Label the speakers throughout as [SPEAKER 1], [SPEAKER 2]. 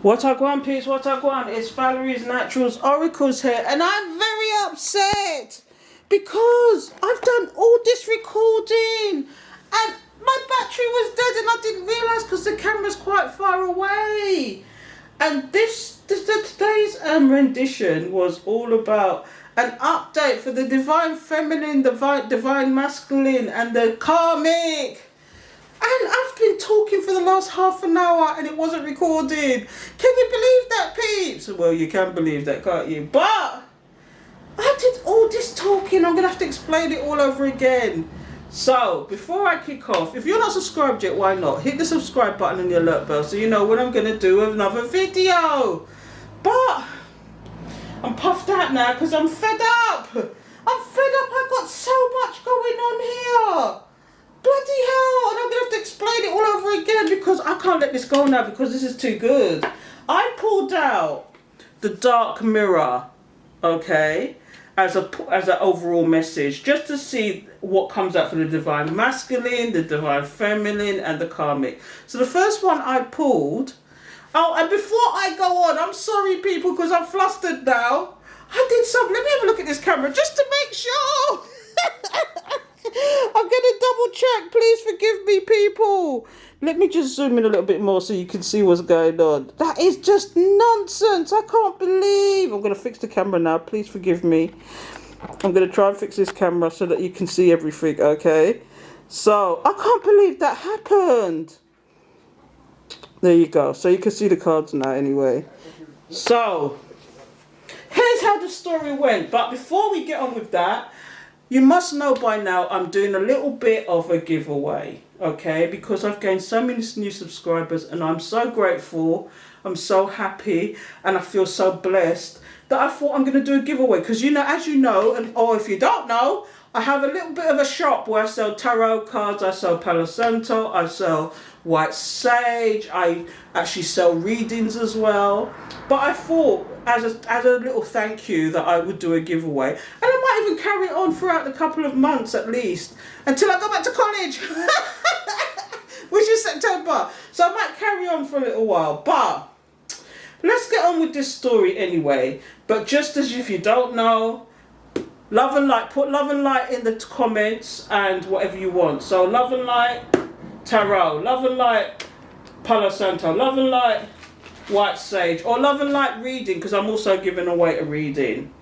[SPEAKER 1] What I want, peeps, what I want. It's Valerie's Naturals Oracles here, and I'm very upset because I've done all this recording and my battery was dead and I didn't realise because the camera's quite far away. And today's rendition was all about an update for the Divine Feminine, Divine Masculine, and the Karmic. And I've been talking for the last half an hour and it wasn't recorded. Can you believe that, peeps? Well, you can believe that, can't you? But I did all this talking. I'm going to have to explain it all over again. So, before I kick off, if you're not subscribed yet, why not? Hit the subscribe button and the alert bell so you know when I'm going to do another video. But I'm puffed out now because I'm fed up. I've got so much going on here. Bloody hell, and I'm going to have to explain it all over again because I can't let this go now because this is too good. I pulled out the dark mirror, okay, as an overall message, just to see what comes out for the Divine Masculine, the Divine Feminine, and the Karmic. So the first one I pulled, oh, and before I go on, I'm sorry people because I'm flustered now. I did some, let me have a look at this camera just to make sure. I'm going to double check. Please forgive me, people. Let me just zoom in a little bit more so you can see what's going on. That is just nonsense. I can't believe. I'm going to fix the camera now. Please forgive me. I'm going to try and fix this camera so that you can see everything, okay? So, I can't believe that happened. There you go. So you can see the cards now anyway. So, here's how the story went. But before we get on with that, you must know by now I'm doing a little bit of a giveaway, okay? Because I've gained so many new subscribers and I'm so grateful, I'm so happy, and I feel so blessed that I thought I'm going to do a giveaway. Because, you know, as you know, or if you don't know, I have a little bit of a shop where I sell tarot cards, I sell Palo Santo, I sell white sage, I actually sell readings as well. But I thought, as a little thank you, that I would do a giveaway. And I might even carry it on throughout the couple of months at least, until I go back to college, which is September. So I might carry on for a little while. But let's get on with this story anyway. But just as if you don't know, love and light, put love and light in the comments and whatever you want. So love and light tarot, love and light Palo Santo, love and light white sage, or love and light reading, because I'm also giving away a reading,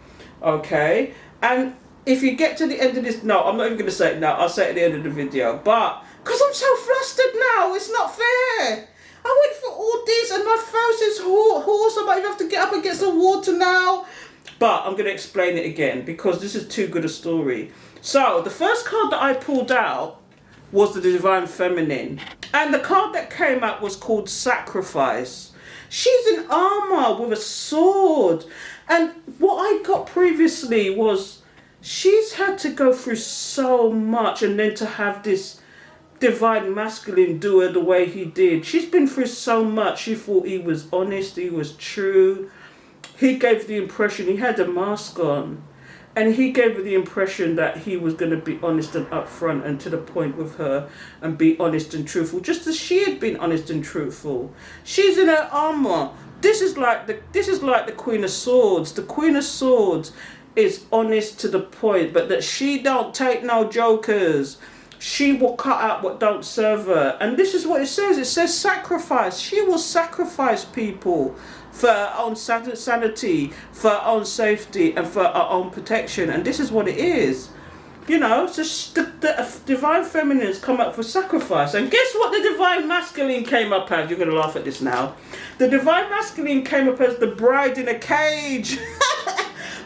[SPEAKER 1] okay? And if you get to the end of this, no, I'm not even going to say it now, I'll say it at the end of the video, but because I'm so flustered now, it's not fair. I went for all this and my throat is hoarse, I might even have to get up and get some water now. But I'm going to explain it again because this is too good a story. So the first card that I pulled out was the Divine Feminine. And the card that came out was called Sacrifice. She's in armor with a sword. And what I got previously was she's had to go through so much, and then to have this Divine Masculine do her the way he did. She's been through so much. She thought he was honest, he was true. He gave the impression, he had a mask on, and he gave her the impression that he was going to be honest and upfront and to the point with her and be honest and truthful, just as she had been honest and truthful. She's in her armor. This is like the Queen of Swords. The Queen of Swords is honest to the point, but that she don't take no jokers. She will cut out what don't serve her. And this is what it says. It says sacrifice. She will sacrifice people for her own sanity, for her own safety, and for her own protection. And this is what it is. You know, so the Divine Feminine has come up for sacrifice. And guess what the Divine Masculine came up as? You're going to laugh at this now. The Divine Masculine came up as the bride in a cage.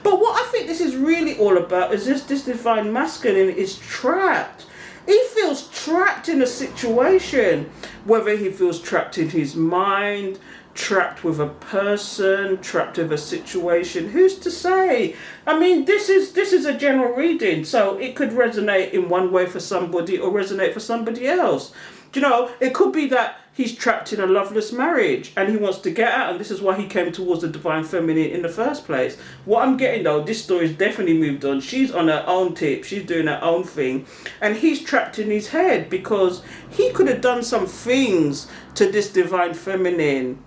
[SPEAKER 1] But what I think this is really all about is this Divine Masculine is trapped. He feels trapped in a situation, whether he feels trapped in his mind, trapped with a person, trapped with a situation. Who's to say? I mean, this is a general reading, so it could resonate in one way for somebody or resonate for somebody else. You know, it could be that he's trapped in a loveless marriage and he wants to get out, and this is why he came towards the Divine Feminine in the first place. What I'm getting though, this story's definitely moved on. She's on her own tip, she's doing her own thing, and he's trapped in his head because he could have done some things to this Divine Feminine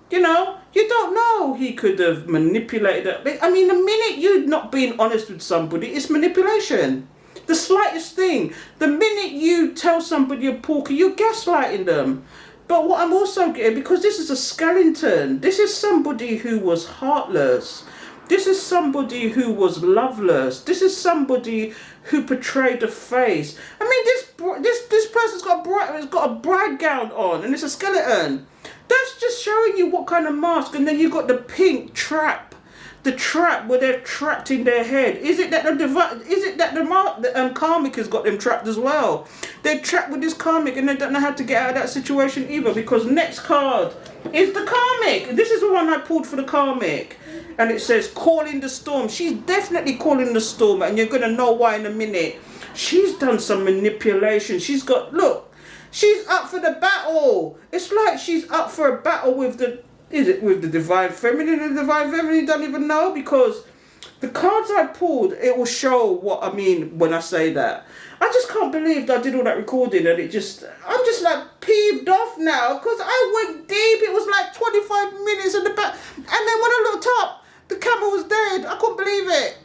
[SPEAKER 1] You know, you don't know. He could have manipulated it. I mean, the minute you're not being honest with somebody, it's manipulation. The slightest thing. The minute you tell somebody a porker, you're gaslighting them. But what I'm also getting, because this is a skeleton, this is somebody who was heartless. This is somebody who was loveless. This is somebody who portrayed a face. I mean, this person's got a bride gown on, and it's a skeleton. That's just showing you what kind of mask. And then you got the pink trap, the trap where they're trapped in their head. Is it that the Karmic has got them trapped as well? They're trapped with this Karmic, and they don't know how to get out of that situation either. Because next card is the Karmic. This is the one I pulled for the Karmic. And it says, calling the storm. She's definitely calling the storm, and you're going to know why in a minute. She's done some manipulation. She's got, look, she's up for the battle. It's like she's up for a battle with the Divine Feminine. And the Divine Feminine don't even know, because the cards I pulled, it will show what I mean when I say that. I just can't believe that I did all that recording, and I'm just like peeved off now, because I went deep. It was like 25 minutes in the back, and then when I looked up, the camera was dead. I couldn't believe it.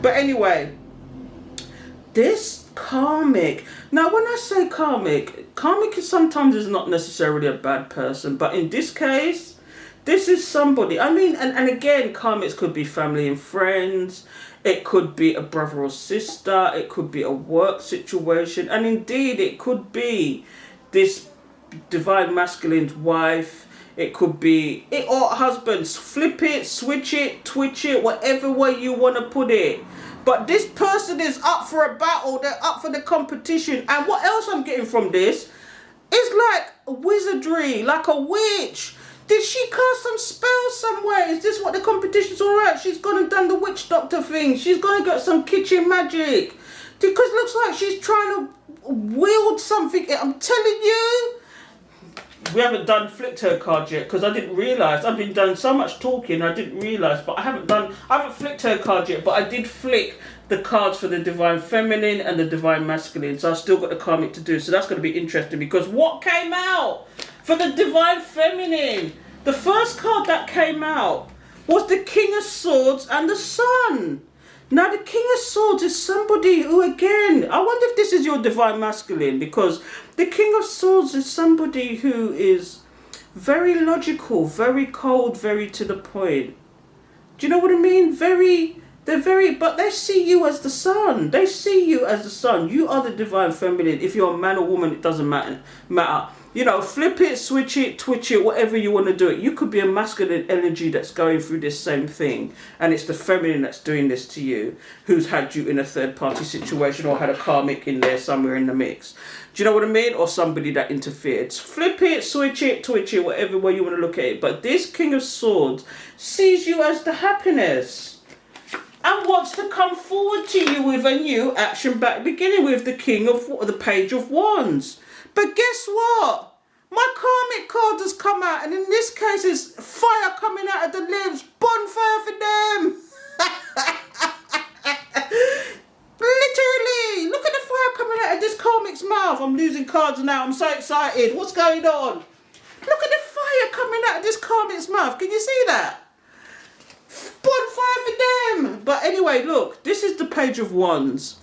[SPEAKER 1] But anyway, this Karmic. Now, when I say Karmic is sometimes is not necessarily a bad person, but in this case, this is somebody. I mean, and again, Karmics could be family and friends. It could be a brother or sister. It could be a work situation. And indeed, it could be this divine masculine's wife. It could be it or husbands. Flip it, switch it, twitch it, whatever way you want to put it. But this person is up for a battle. They're up for the competition. And what else I'm getting from this is like wizardry, like a witch. Did she cast some spells somewhere? Is this what the competition's all right? She's gone and done the witch doctor thing. She's gonna get some kitchen magic. Because it looks like she's trying to wield something. I'm telling you. We haven't done flicked her card yet, because I didn't realise. I've been doing so much talking, I didn't realise. But I haven't flicked her card yet, but I did flick the cards for the Divine Feminine and the Divine Masculine. So I've still got the Karmic to do. So that's going to be interesting, because what came out for the Divine Feminine? The first card that came out was the King of Swords and the Sun. Now, the King of Swords is somebody who, again, I wonder if this is your Divine Masculine, because the King of Swords is somebody who is very logical, very cold, very to the point. Do you know what I mean? But they see you as the sun. They see you as the sun. You are the Divine Feminine. If you're a man or woman, it doesn't matter. You know, flip it, switch it, twitch it, whatever you want to do it. You could be a masculine energy that's going through this same thing, and it's the feminine that's doing this to you, who's had you in a third party situation or had a Karmic in there somewhere in the mix. Do you know what I mean? Or somebody that interfered. Flip it, switch it, twitch it, whatever way you want to look at it. But this King of Swords sees you as the happiness and wants to come forward to you with a new action back, beginning with the Page of Wands. But guess what? My Karmic card has come out, and in this case it's fire coming out of the lips. Bonfire for them. Literally. Look at the fire coming out of this Karmic's mouth. I'm losing cards now. I'm so excited. What's going on? Look at the fire coming out of this Karmic's mouth. Can you see that? Bonfire for them. But anyway, look. This is the Page of Wands.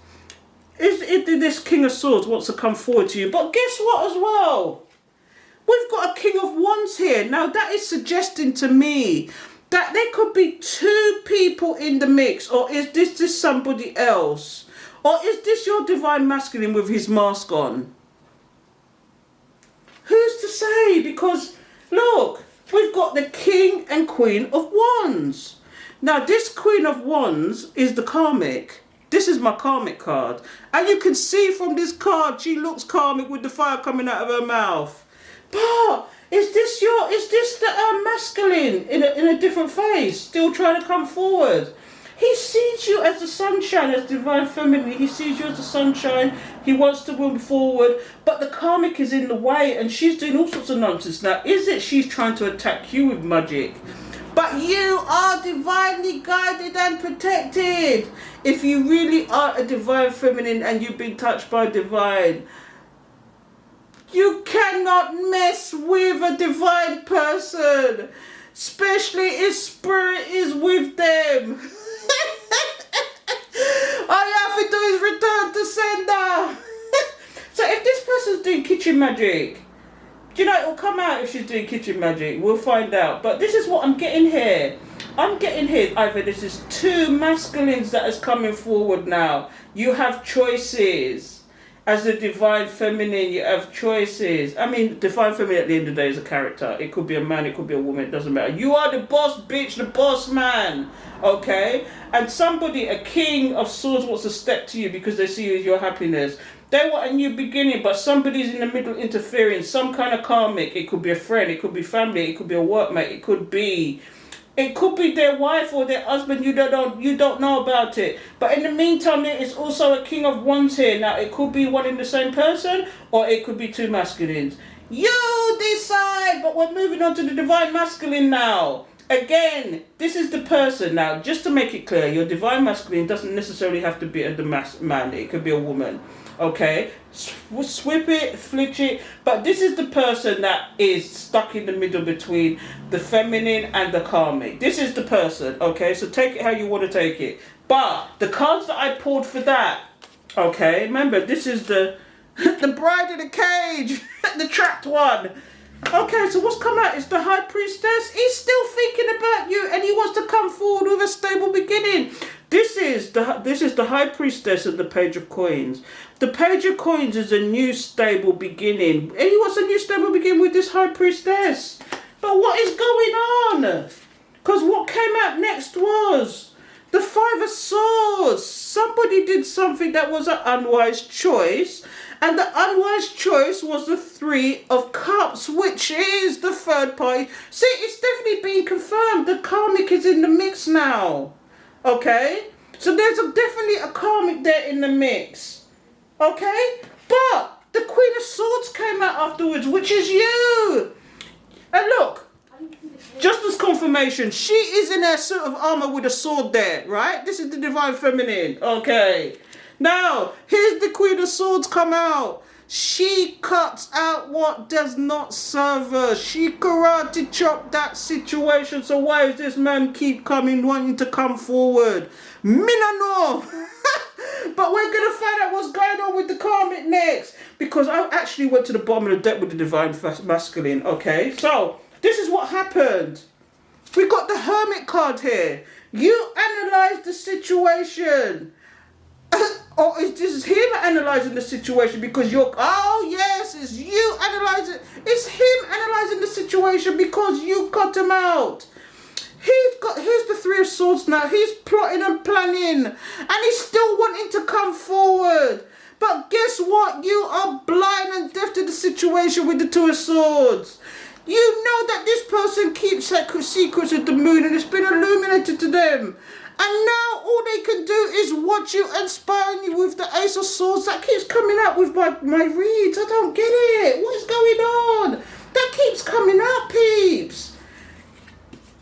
[SPEAKER 1] This King of Swords wants to come forward to you. But guess what as well? We've got a King of Wands here. Now that is suggesting to me that there could be two people in the mix. Or is this somebody else? Or is this your Divine Masculine with his mask on? Who's to say? Because look, we've got the King and Queen of Wands. Now this Queen of Wands is the Karmic. This is my Karmic card. And you can see from this card, she looks Karmic with the fire coming out of her mouth. But is this the masculine in a different face, still trying to come forward? He sees you as the sunshine, as Divine Feminine. He sees you as the sunshine. He wants to move forward. But the Karmic is in the way, and she's doing all sorts of nonsense. Now, is it she's trying to attack you with magic? But you are divinely guided and protected. If you really are a Divine Feminine and you've been touched by Divine, you cannot mess with a Divine person, especially if spirit is with them. All you have to do is return to sender. So if this person's doing kitchen magic, do you know, it'll come out if she's doing kitchen magic. We'll find out. But this is what I'm getting here. I'm getting here, either this is two masculines that is coming forward now. You have choices. As the divine feminine, you have choices. I mean, divine feminine at the end of the day is a character. It could be a man, it could be a woman, it doesn't matter. You are the boss bitch, the boss man. Okay? And somebody, a king of swords, wants to step to you because they see you as your happiness. They want a new beginning, but somebody's in the middle interfering. Some kind of karmic. It could be a friend, it could be family, it could be a workmate, it could be their wife or their husband. You don't know about it. But in the meantime, there is also a king of wands here. Now, it could be one in the same person, or it could be two masculines. You decide. But we're moving on to the divine masculine now. Again, this is the person. Now, just to make it clear, your divine masculine doesn't necessarily have to be a man. It could be a woman. Okay, swip it, flitch it, but this is the person that is stuck in the middle between the feminine and the karmic. This is the person, okay, so take it how you want to take it. But the cards that I pulled for that, okay, remember, this is the bride in the cage, the trapped one. Okay, so what's come out is the high priestess. He's still thinking about you and he wants to come forward with a stable beginning. This is the high priestess and the page of coins. The page of coins is a new stable beginning. And he wants a new stable beginning with this high priestess. But what is going on? Because what came out next was the five of swords. Somebody did something that was an unwise choice. And the unwise choice was the three of cups, which is the third party. See, it's definitely been confirmed. The karmic is in the mix now. Okay? So there's definitely a karmic there in the mix. Okay? But the Queen of Swords came out afterwards, which is you. And look, just as confirmation, she is in her suit of armor with a sword there, right? This is the divine feminine. Okay. Now, here's the Queen of Swords come out. She cuts out what does not serve her. She karate chopped that situation. So why does this man keep coming, wanting to come forward? Me no know. But we're going to find out what's going on with the karmic next. Because I actually went to the bottom of the deck with the divine masculine. Okay, so this is what happened. We got the Hermit card here. You analyze the situation. Or is this him analysing the situation because you're... Oh, yes, it's you analysing... It's him analysing the situation because you cut him out. Here's the Three of Swords now. He's plotting and planning. And he's still wanting to come forward. But guess what? You are blind and deaf to the situation with the Two of Swords. You know that this person keeps secrets of the moon and it's been illuminated to them. And now all they can do is watch you and spy on you with the Ace of Swords that keeps coming up with my reads. I don't get it. What is going on? That keeps coming up, peeps.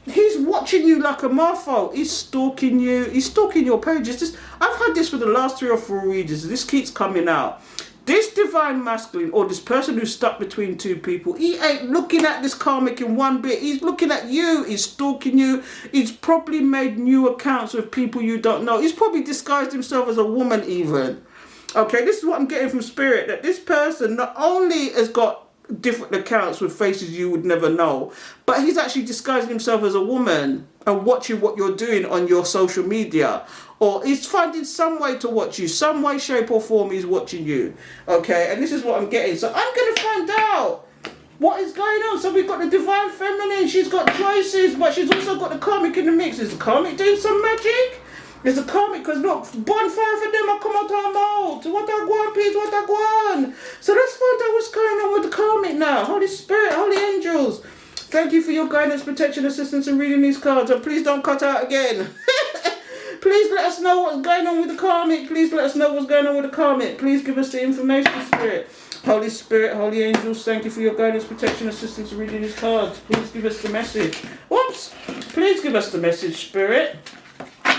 [SPEAKER 1] He's watching you like a marfo. He's stalking you. He's stalking your pages. I've had this for the last 3 or 4 readers. This keeps coming out. This divine masculine, or this person who's stuck between two people, he ain't looking at this karmic in one bit. He's looking at you. He's stalking you. He's probably made new accounts with people you don't know. He's probably disguised himself as a woman even. Okay, this is what I'm getting from Spirit, that this person not only has got different accounts with faces you would never know, but he's actually disguising himself as a woman and watching what you're doing on your social media, or he's finding some way to watch you, some way, shape or form he's watching you. Okay, and this is what I'm getting. So I'm going to find out what is going on. So we've got the divine feminine, she's got choices, but she's also got the karmic in the mix. Is the karmic doing some magic? Is the karmic, because look, bonfire for them, I come out our mouth. What I gwan, peeps, what I gwan. So let's find out what's going on with the karmic now. Holy Spirit, holy angels, thank you for your guidance, protection, assistance in reading these cards. And please don't cut out again. Please let us know what's going on with the karmic. Please let us know what's going on with the karmic. Please give us the information, Spirit. Holy Spirit, holy angels, thank you for your guidance, protection, assistance in reading these cards. Please give us the message. Whoops. Please give us the message, Spirit.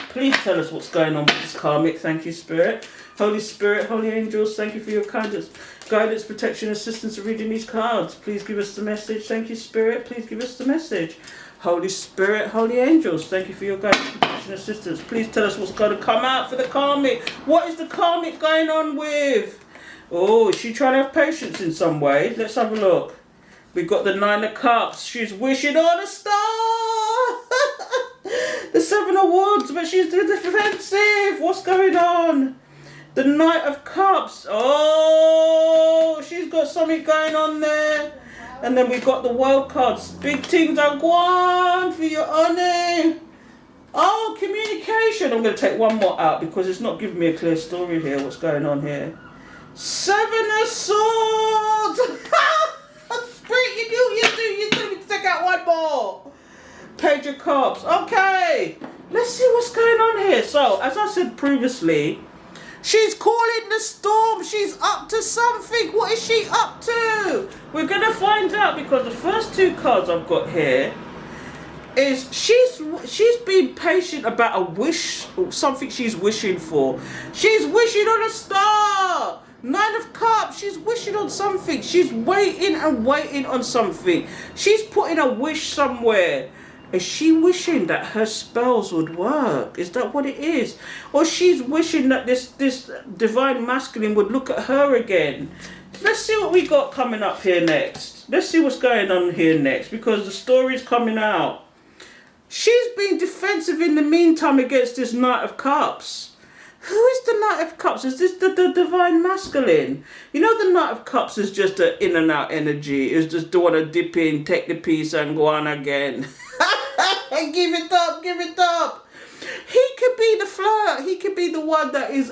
[SPEAKER 1] Please tell us what's going on with this karmic. Thank you, Spirit. Holy Spirit, holy angels, thank you for your guidance, guidance, protection, assistance in reading these cards. Please give us the message. Thank you, Spirit. Please give us the message. Holy Spirit, Holy Angels, thank you for your guidance, protection, assistance. Please tell us what's going to come out for the Karmic. What is the Karmic going on with? Oh, is she trying to have patience in some way? Let's have a look. We've got the 9 of Cups. She's wishing on a star. The 7 of Wands, but she's defensive. What's going on? The Knight of Cups. Oh, she's got something going on there. And then we've got the World cards. Big things are gwan for your honey. Oh, communication. I'm going to take one more out because it's not giving me a clear story here. What's going on here? 7 of Swords. Spirit, you do. Take out one more. Page of Cups. Okay. Let's see what's going on here. So, as I said previously, she's calling the storm. She's up to something. What is she up to? We're going to find out because the first 2 cards I've got here is she's being patient about a wish, something she's wishing for. She's wishing on a star. 9 of Cups. She's wishing on something. She's waiting and waiting on something. She's putting a wish somewhere. Is she wishing that her spells would work? Is that what it is? Or she's wishing that this divine masculine would look at her again? Let's see what we got coming up here next. Let's see what's going on here next because the story's coming out. She's been defensive in the meantime against this Knight of Cups. Who is the Knight of Cups? Is this the divine masculine? You know the Knight of Cups is just an in and out energy. It's just don't want to dip in, take the piece and go on again. And give it up. He could be the flirt. He could be the one that is,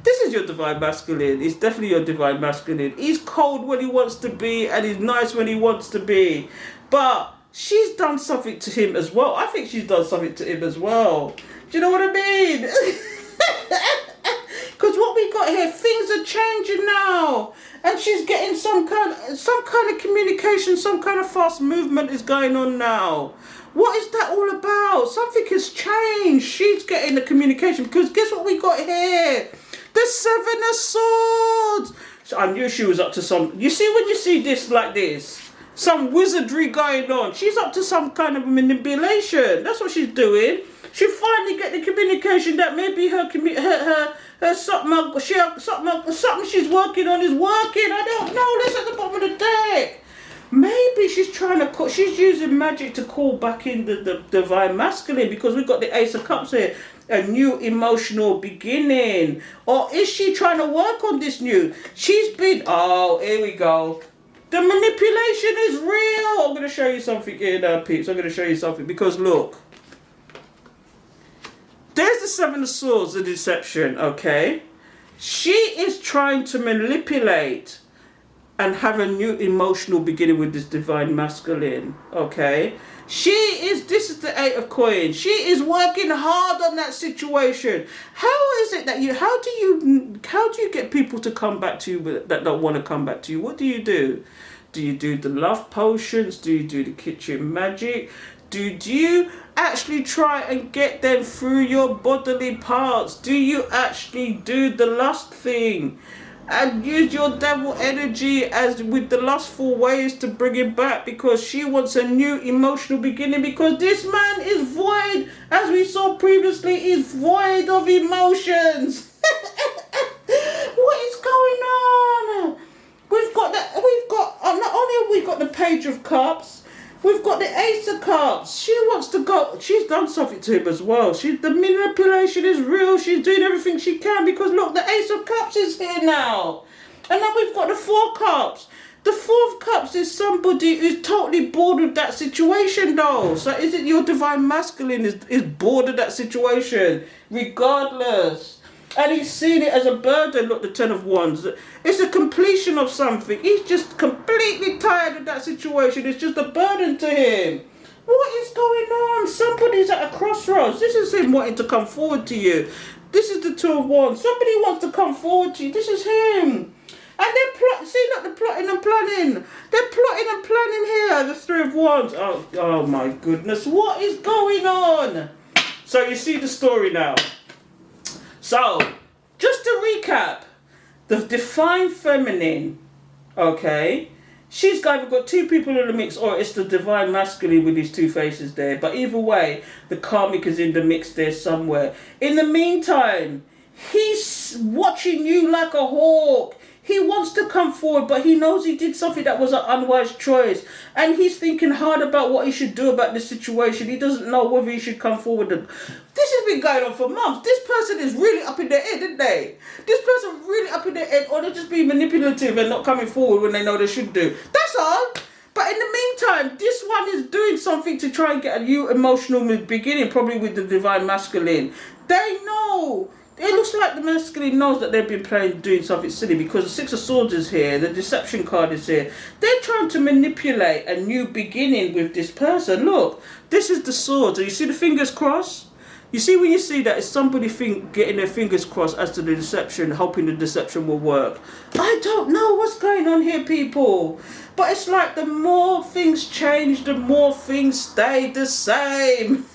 [SPEAKER 1] this is your divine masculine. It's definitely your divine masculine. He's cold when he wants to be and he's nice when he wants to be. But she's done something to him as well. I think she's done something to him as well. Do you know what I mean? Because what we got here, things are changing now. And she's getting some kind of communication, some kind of fast movement is going on now. What is that all about? Something has changed. She's getting the communication because guess what we got here? The 7 of Swords. So I knew she was up to some. You see when you see this like this, some wizardry going on. She's up to some kind of manipulation. That's what she's doing. She finally get the communication that maybe her something she's working on is working. I don't know. That's at the bottom of the deck. Maybe she's trying to call, she's using magic to call back in the divine masculine because we've got the Ace of Cups here. A new emotional beginning. Or is she trying to work on this new? She's been, oh, here we go. The manipulation is real. I'm going to show you something here now, peeps. I'm going to show you something because look. There's the 7 of Swords, the deception, okay? She is trying to manipulate and have a new emotional beginning with this divine masculine, okay? This is the 8 of Coins. She is working hard on that situation. How is it that how do you get people to come back to you that don't want to come back to you? What do you do? Do you do the love potions? Do you do the kitchen magic? Do you actually try and get them through your bodily parts? Do you actually do the lust thing? And use your devil energy as with the lustful ways to bring it back because she wants a new emotional beginning because this man is void, as we saw previously, is void of emotions. What is going on? Not only have we got the Page of Cups, we've got the Ace of Cups. She wants to go. She's done something to him as well. The manipulation is real. She's doing everything she can because look, the Ace of Cups is here now. And then we've got the 4 Cups. The 4 of Cups is somebody who's totally bored with that situation though. So is it your divine masculine is bored of that situation? Regardless. And he's seen it as a burden. Look, the 10 of Wands. It's a completion of something. He's just completely tired of that situation. It's just a burden to him. What is going on? Somebody's at a crossroads. This is him wanting to come forward to you. This is the 2 of Wands. Somebody wants to come forward to you. This is him. And they're plotting and planning. They're plotting and planning here. The 3 of Wands. Oh my goodness. What is going on? So you see the story now. So, just to recap, The divine feminine, okay, she's either got two people in the mix or it's the divine masculine with his two faces there. But either way, the karmic is in the mix there somewhere. In the meantime, he's watching you like a hawk. He wants to come forward, but he knows he did something that was an unwise choice. And he's thinking hard about what he should do about the situation. He doesn't know whether he should come forward. This has been going on for months. This person is really up in their head, isn't they? This person really up in their head, or they're just being manipulative and not coming forward when they know they should do. That's all. But in the meantime, this one is doing something to try and get a new emotional beginning, probably with the divine masculine. They know. It looks like the masculine knows that they've been doing something silly, because the Six of Swords is here, the deception card is here. They're trying to manipulate a new beginning with this person. Look, this is the swords. You see the fingers crossed? You see when you see that, it's somebody getting their fingers crossed as to the deception, hoping the deception will work. I don't know what's going on here, people. But it's like the more things change, the more things stay the same.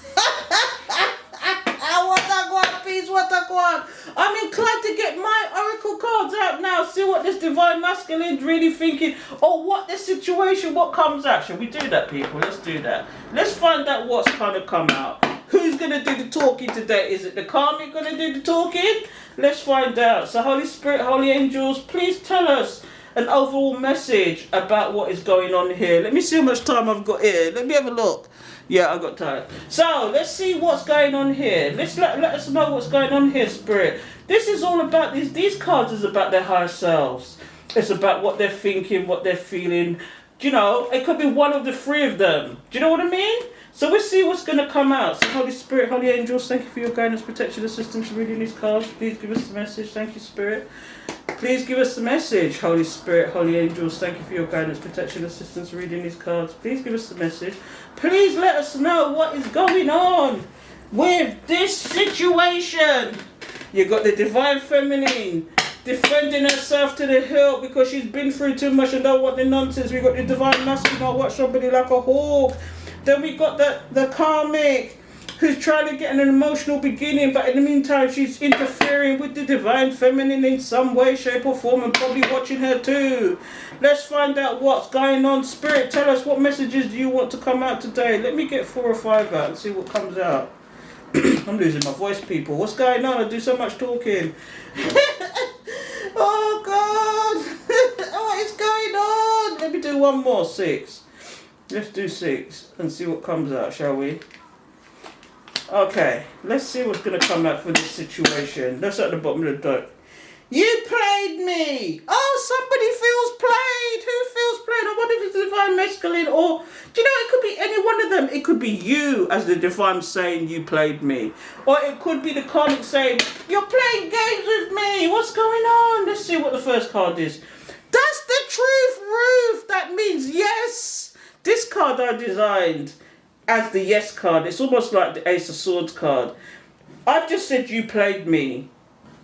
[SPEAKER 1] What a god. I'm inclined to get my oracle cards out now, see what this divine masculine is really thinking, or what the situation, what comes out. Shall we do that, people? Let's do that. Let's find out what's kind of come out. Who's going to do the talking today? Is it the karmic going to do the talking? Let's find out. So Holy Spirit, Holy Angels, please tell us an overall message about what is going on here. Let me see how much time I've got here. Let me have a look. Yeah, I got time. So let's see what's going on here. Let's let us know what's going on here, Spirit. This is all about these cards is about their higher selves. It's about what they're thinking, what they're feeling. Do you know, it could be one of the three of them. Do you know what I mean? So we'll see what's going to come out. So Holy Spirit, Holy Angels, thank you for your guidance, protection, assistance, reading these cards. Please give us the message. Thank you, Spirit. Please give us the message. Holy Spirit, Holy Angels, thank you for your guidance, protection, assistance, reading these cards. Please give us the message. Please let us know what is going on with this situation. You got the divine feminine defending herself to the hilt because she's been through too much and don't want the nonsense. We got the divine masculine, I watch somebody like a hawk. Then we got the karmic, who's trying to get an emotional beginning, but in the meantime she's interfering with the divine feminine in some way, shape or form, and probably watching her too. Let's find out what's going on. Spirit, tell us, what messages do you want to come out today? Let me get 4 or 5 out and see what comes out. I'm losing my voice, people. What's going on? I do so much talking. Oh God. What is going on? Let me do one more, 6. Let's do 6 and see what comes out, shall we? Okay, let's see what's going to come out for this situation. That's at the bottom of the deck. You played me! Oh, somebody feels played! Who feels played? I wonder if it's the divine masculine, or... Do you know, it could be any one of them. It could be you as the divine saying you played me. Or it could be the karmic saying, you're playing games with me! What's going on? Let's see what the first card is. That's the truth, Ruth! That means yes! This card I designed as the yes card. It's almost like the Ace of Swords card. I've just said you played me.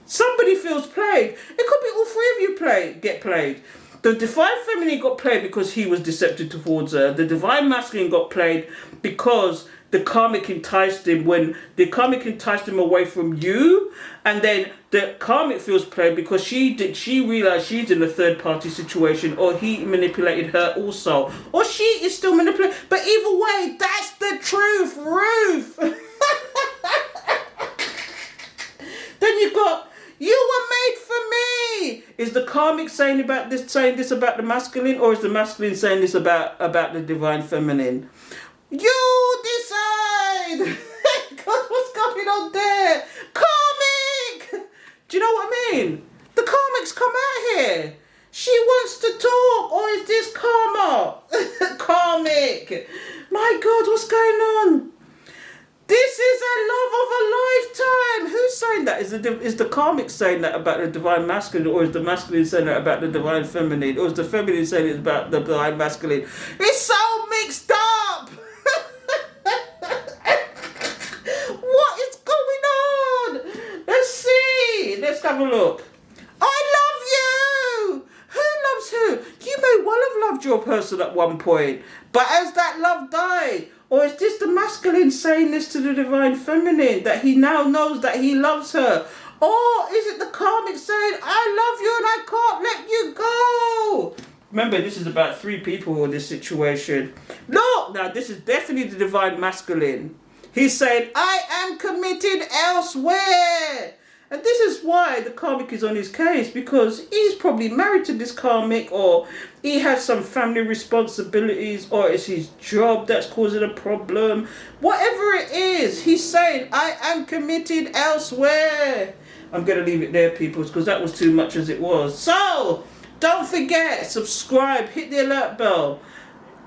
[SPEAKER 1] Somebody feels played. It could be all 3 of you get played. The divine feminine got played because he was deceptive towards her. The divine masculine got played because the karmic enticed him away from you, and then the karmic feels played because she realized she's in a third party situation, or he manipulated her also, or she is still manipulated. But either way, that's the truth, Ruth. Then you got, you were made for me. Is the karmic saying this about the masculine, or is the masculine saying this about the divine feminine? You decide. God, what's going on there? Karmic! Do you know what I mean? The karmic's come out here. She wants to talk, or is this karma? Karmic. My God, what's going on? This is a love of a lifetime. Who's saying that? Is the karmic saying that about the divine masculine, or is the masculine saying that about the divine feminine, or is the feminine saying it about the divine masculine? It's so mixed up. What is going on? Let's see. Let's have a look. I love you. Who loves who? You may well have loved your person at one point, but has that love died? Or is this the masculine saying this to the divine feminine, that he now knows that he loves her? Or is it the karmic saying, I love you and I can't let you go? Remember, this is about 3 people in this situation. Look, now this is definitely the divine masculine. He's saying, I am committed elsewhere. And this is why the karmic is on his case, because he's probably married to this karmic, or he has some family responsibilities, or it's his job that's causing a problem. Whatever it is, he's saying, I am committed elsewhere. I'm going to leave it there, people, because that was too much as it was. So, don't forget, subscribe, hit the alert bell,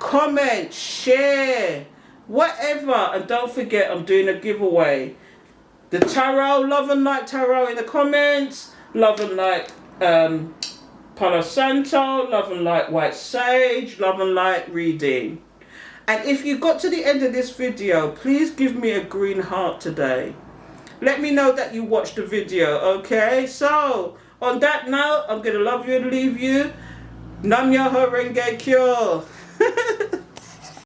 [SPEAKER 1] comment, share, whatever. And don't forget, I'm doing a giveaway. The tarot, love and light tarot in the comments, love and light Palo Santo, love and light white sage, love and light reading. And if you got to the end of this video, please give me a green heart today. Let me know that you watched the video, okay? So, on that note, I'm going to love you and leave you. Nam Myoho Renge Kyo.